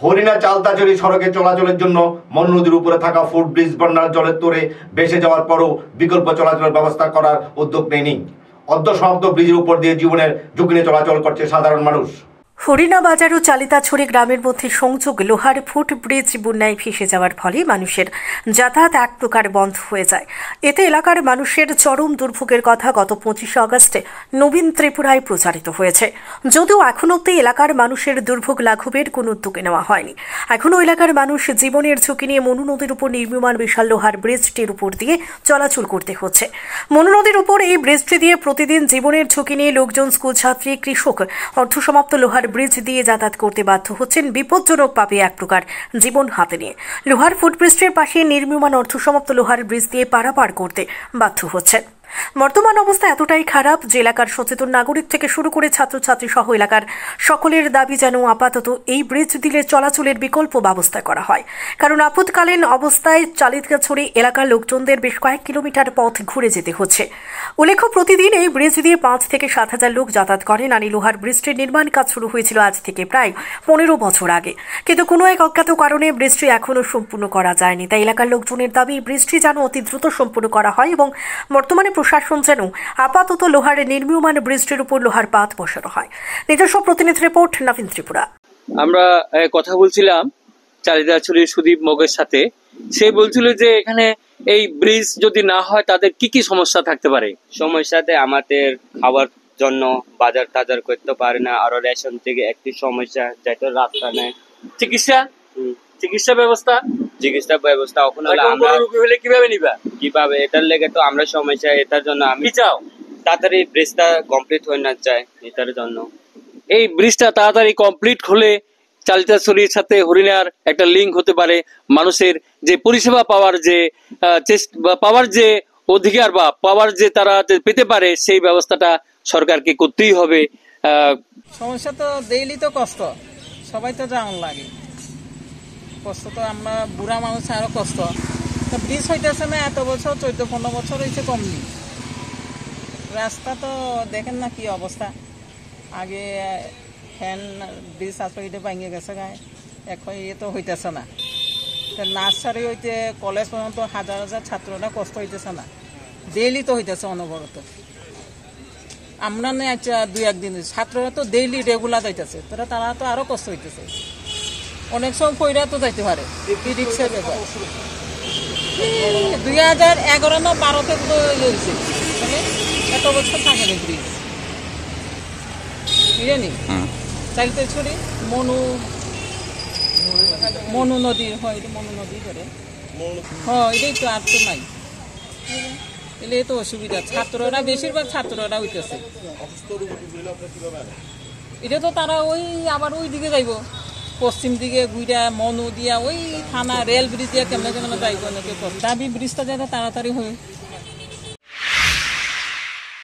হরিণা চালতাচড়ি সড়কে চলাচলের জন্য মনু নদীর উপরে থাকা ফুটব্রিজ বন্যার জলের তোড়ে ভেসে যাওয়ার পরও বিকল্প চলাচলের ব্যবস্থা করার উদ্যোগ নেয়নি। অর্ধসমাপ্ত ব্রিজের উপর দিয়ে জীবনের ঝুঁকি নিয়ে চলাচল করছে সাধারণ মানুষ। হরিণা বাজার ও চালিতাছড়ি গ্রামের মধ্যে সংযোগ লোহার ফুটব্রিজ বন্যায় ভেসে যাওয়ার ফলে মানুষের যাতায়াত এক প্রকার বন্ধ হয়ে যায়। এতে এলাকার মানুষের চরম দুর্ভোগের কথা গত 25 আগস্টে নবীন ত্রিপুরায় প্রচারিত হয়েছে। যদিও এখনও অবধি এলাকার মানুষের দুর্ভোগ লাঘবের কোনো উদ্যোগ নেওয়া হয়নি। এখনও এলাকার মানুষ জীবনের ঝুঁকি নিয়ে মনু নদীর উপর নির্মীয়মান বিশাল লোহার ব্রিজটির উপর দিয়ে চলাচল করতে হচ্ছে। মনু নদীর উপর এই ব্রিজটি দিয়ে প্রতিদিন জীবনের ঝুঁকি নিয়ে লোকজন, স্কুল ছাত্রী, কৃষক অর্ধসমাপ্ত লোহার ব্রিজ দিয়ে যাতায়াত করতে বাধ্য হচ্ছেন বিপজ্জনকভাবে এক প্রকার জীবন হাতে নিয়ে। লোহার ফুটব্রিজের পাশে নির্মীয়মান অর্ধসমাপ্ত লোহার ব্রিজ দিয়ে পারাপার করতে বাধ্য হচ্ছেন। বর্তমান অবস্থা এতটাই খারাপ যে এলাকার সচেতন নাগরিক থেকে শুরু করে ছাত্রছাত্রী সহ এলাকার সকলের দাবি যেন আপাতত এই ব্রিজ দিলে চলাচলের বিকল্প ব্যবস্থা করা হয়। কারণ আপৎকালীন অবস্থায় চালিতগাছড়ি এলাকার লোকজনদের বেশ কয়েক কিলোমিটার পথ ঘুরে যেতে হচ্ছে। উল্লেখ্য, প্রতিদিন এই ব্রিজ দিয়ে 5 থেকে 7,000 লোক যাতায়াত করেন। আর এই লোহার ব্রিজটির নির্মাণ কাজ শুরু হয়েছিল আজ থেকে প্রায় 15 বছর আগে, কিন্তু কোনো এক অজ্ঞাত কারণে ব্রিজটি এখনও সম্পূর্ণ করা যায়নি। তাই এলাকার লোকজনের দাবি ব্রিজটি যেন অতি দ্রুত সম্পূর্ণ করা হয় এবং বর্তমানে প্রশাসন যেন আপাতত লোহার নির্মীয়মান ব্রিজটির উপর লোহার পাত বসানো হয়। নিজস্ব প্রতিনিধি রিপোর্ট, নবীন ত্রিপুরা। আমরা কথা বলছিলাম চালিতাছড়ির সুদীপ মগের সাথে। সে বলছিল যে এখানে এই ব্রিজ যদি না হয় তাদের কি কি সমস্যা থাকতে পারে। সমস্যাতে আমাদের খাবার জন্য বাজার টাজার করতে পারে না, আরো রেশন থেকে একটি সমস্যা, যাইতে রাস্তা নেই। চিকিৎসা ব্যবস্থা ওখানে হলে কিভাবে নিবা, কিভাবে এটার লেগে তো আমরা সমস্যা। এটার জন্য আমি চাও তাড়াতাড়ি ব্রিজটা কমপ্লিট হয়ে না যায়। এটার জন্য এই ব্রিজটা তাড়াতাড়ি কমপ্লিট হলে চালিতাছড়ির সাথে হরিণার একটা লিঙ্ক হতে পারে। মানুষের যে পরিষেবা পাওয়ার যে অধিকার বা পাওয়ার যে তারা পেতে পারে সেই ব্যবস্থাটা সরকারকে করতেই হবে। সমস্যা তো ডেইলি তো কষ্ট, সবাই তো যেমন লাগে কষ্ট, তো আমরা বুড়া মানুষ আরো কষ্ট। তো ব্রিজ হইতেছে না, এত বছর 14-15 বছর হয়েছে কমলি। রাস্তা তো দেখেন না কি অবস্থা। আগে ফ্যান ব্রিজ আসলে এটা ভাঙিয়ে গেছে গায়ে, এখন ইয়ে তো হইতেছে না। নার্সারি হইতে কলেজ পর্যন্ত হাজার হাজার ছাত্ররা কষ্ট হইতেছে না, ডেইলি তো হইতেছে অনবরত। আমরা না আচ্ছা 2-1 দিন, ছাত্ররা তো ডেইলি রেগুলার যাইতেছে, তারা তো আরো কষ্ট হইতেছে। অনেক সময় কইরা তো যাইতে পারে, রিক্সার ব্যাপার। 2011 না 12-তে তো হয়েছে, এত বছর থাকে না ব্রিজ। বুঝলেনি, চালিতাছড়ি মনু নদী হয়, মনু নদী করে। হ্যাঁ, এটাই তো, আর তো নাই। এলে তো অসুবিধা, ছাত্ররা বেশিরভাগ ছাত্ররা হইতেছে। এটা তো তারা ওই আবার ওই দিকে যাইব, পশ্চিম দিকে ঘুরা মনু দিয়া ওই থানা রেল ব্রিজ দিয়া কেমন যাইব। দাবি ব্রিজটা যাতে তাড়াতাড়ি হয়।